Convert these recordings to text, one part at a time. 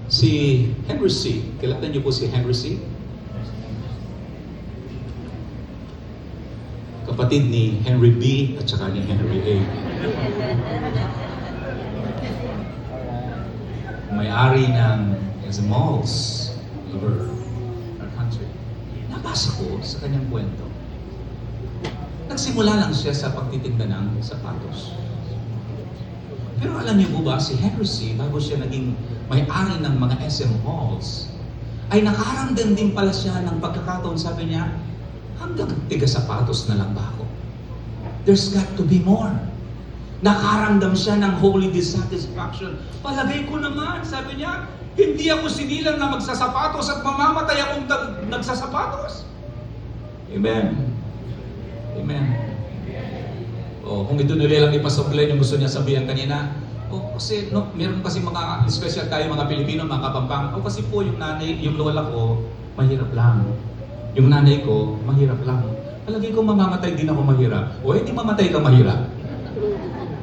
Si Henry C. Kilala niyo po si Henry C. Kapatid ni Henry B. at saka ni Henry A. May-ari ng malls over our country. Nabasa ko sa kanyang kwento. Nagsimula lang siya sa pagtitinda ng sapatos. Pero alam niyo po ba, si Henry C., bago siya naging may-ari ng mga SM malls, ay nakaramdam din pala siya ng pagkakataon. Sabi niya, hanggang tiga sapatos na lang ba ako? There's got to be more. Nakaramdam siya ng holy dissatisfaction. Palagay ko naman, sabi niya, hindi ako sinilang na magsasapatos at mamamatay akong nagsasapatos. Amen. Amen. Kung ito nila lang ipasupply yung gusto niya sabihan kanina, kasi meron kasi mga special tayo mga Pilipino, mga Kapampangan. Kasi po yung nanay, yung lola ko, mahirap lang. Yung nanay ko, mahirap lang. Palagi ko mamamatay din ako mahirap. Hindi mamatay ka mahirap.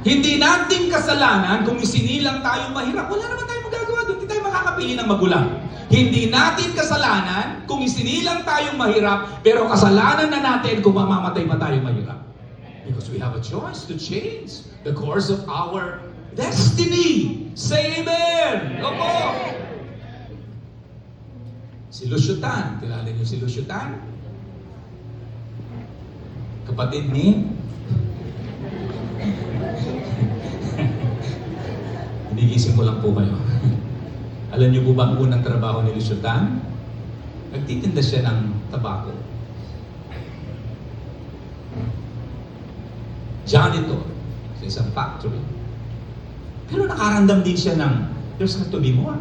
Hindi natin kasalanan kung isinilang tayo mahirap. Wala naman tayong magagawa doon. Hindi tayo makakapili ng magulang. Hindi natin kasalanan kung isinilang tayong mahirap, pero kasalanan na natin kung mamamatay pa tayo mahirap. Because we have a choice to change the course of our destiny. Say amen! Opo! Si Lucio Tan. Kilala niyo si Lucio Tan? Kapatid ni Hinigising ko lang po kayo. Alam niyo po ba ang unang trabaho ni Lucio Tan? Nagtitinda siya ng tabako. Janitor sa isang factory. Pero nakaramdam din siya ng there's got to be more.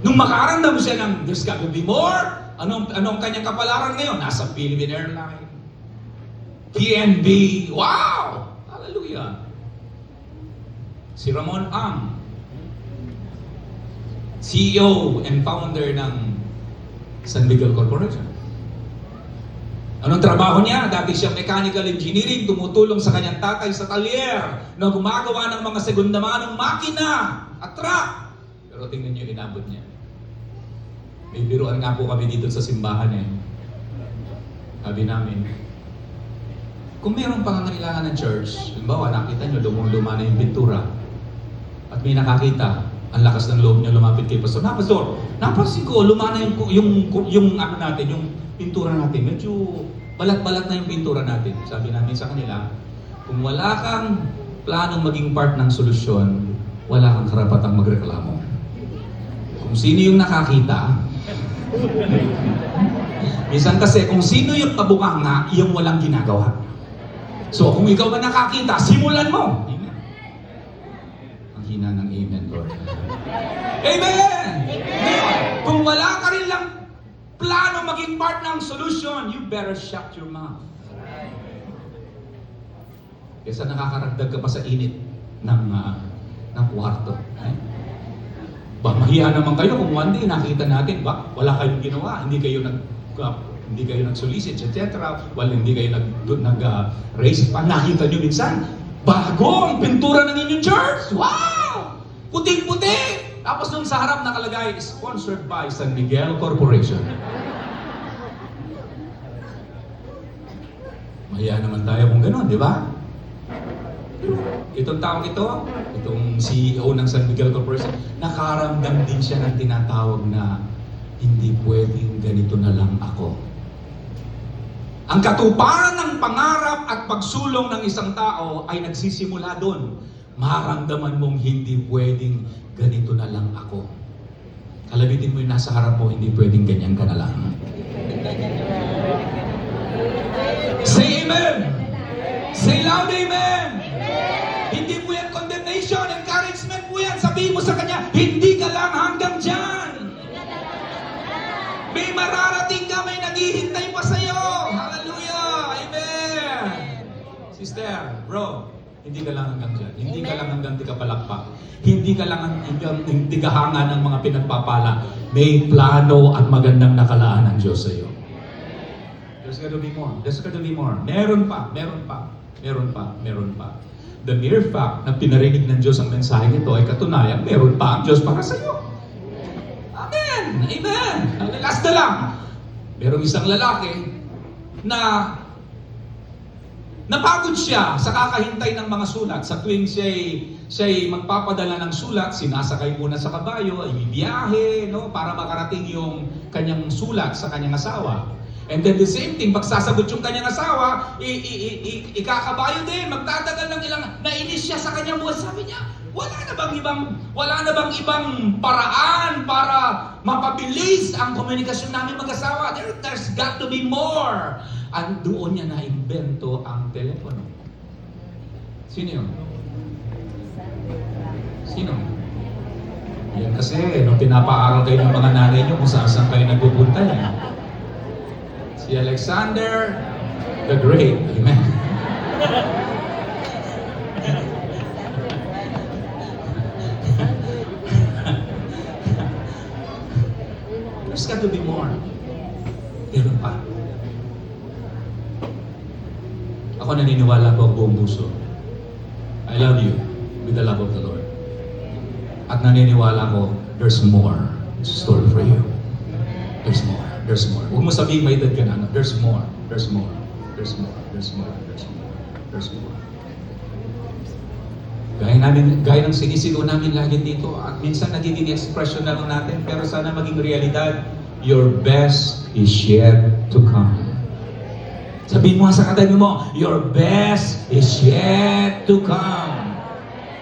Nung makaramdam siya ng there's got to be more, anong kanyang kapalaran ngayon? Nasa Philippine Airlines, PNB, wow! Hallelujah! Si Ramon Ang, CEO and founder ng San Miguel Corporation. Anong trabaho niya? Dati siyang mechanical engineering, tumutulong sa kanyang tatay sa talyer na gumagawa ng mga segundamanong makina at truck. Pero tingnan niyo, inabot niya. May biruan nga po kami dito sa simbahan eh. Sabi namin, kung mayroong pangangailangan ng church, halimbawa nakita niyo, lumang-luma na yung pintura, at may nakakita, ang lakas ng loob niya lumapit kay Pastor. Pastor, napansin ko, lumana yung ano natin, yung pintura natin. Medyo balat-balat na yung pintura natin. Sabi namin sa kanila, kung wala kang planong maging part ng solusyon, wala kang karapatang magreklamo. Kung sino yung nakakita, minsan kasi kung sino yung kabunganga, yung walang ginagawa. So kung ikaw ba nakakita, simulan mo. Hina ng amen, Lord. Amen! Amen! Kung wala ka rin lang plano maging part ng solution, you better shut your mouth. Kesa nakakaragdag ka pa sa init ng kwarto. Mahiya naman kayo kung one day nakita natin, wala kayong ginawa, hindi kayo nag-solicit, etc. Hindi kayo nag-raise pa. Nakita nyo minsan, bago ang pintura ng inyong church! Wow! Puting-puti! Tapos nung sa harap nakalagay, sponsored by San Miguel Corporation. Mahiya naman tayo kung gano'n, di ba? Itong taong ito, itong CEO ng San Miguel Corporation, nakaramdam din siya ng tinatawag na hindi pwedeng ganito na lang ako. Ang katuparan ng pangarap at pagsulong ng isang tao ay nagsisimula doon. Maramdaman mong hindi pwedeng ganito na lang ako. Kalabitin mo yung nasa harap mo, hindi pwedeng ganyan ka na lang. Say amen! Say loud amen! Hindi po yan condemnation, encouragement po yan. Sabihin mo sa kanya, hindi ka lang hanggang dyan. May mararating ka, may naghihintay pa sa'yo. Hallelujah! Amen! Sister, bro, hindi ka lang hanggang dyan. Hindi ka lang hanggang tikapalakpak. Hindi ka lang hanggang tigahanga ng mga pinagpapala. May plano at magandang nakalaan ng Diyos sa'yo. There's gotta be more. There's gotta be more. Meron pa, meron pa, meron pa, meron pa. The mere fact na pinarinig ng Diyos ang mensahe nito ay katunayan, meron pa ang Diyos para sa iyo. Amen! Last na lang. Merong isang lalaki na napagod siya sa kakahintay ng mga sulat. Sa tuwing siya'y magpapadala ng sulat, sinasakay muna sa kabayo, ay bibiyahe, no, para makarating yung kanyang sulat sa kanyang asawa. And then the same thing, pag sasagot yung kanyang asawa, ikakabayo din, magtatagal ng ilang, nainis siya sa kanyang buhay. Sabi niya, wala na bang ibang paraan para mapabilis ang komunikasyon namin mag-asawa? There's got to be more. At doon niya na-invento ang telepono. Sino yun? Sino? Yan kasi, nung pinapaaral kayo ng mga nanay niyo kung saan kayo nagpupunta yan. Si Alexander the Great. Amen. There's got to be more. Meron pa. Ako naniniwala ko ang buong puso. I love you with the love of the Lord. At naniniwala ko, there's more story for you. There's more. There's more. Huwag mo sabihin may edad ka na. There's more. There's more. There's more. There's more. There's more. There's more. Gaya ng sinisigaw namin lagi dito at minsan nagiging expression na lang natin pero sana maging realidad. Your best is yet to come. Sabihin mo sa katabi mo, your best is yet to come.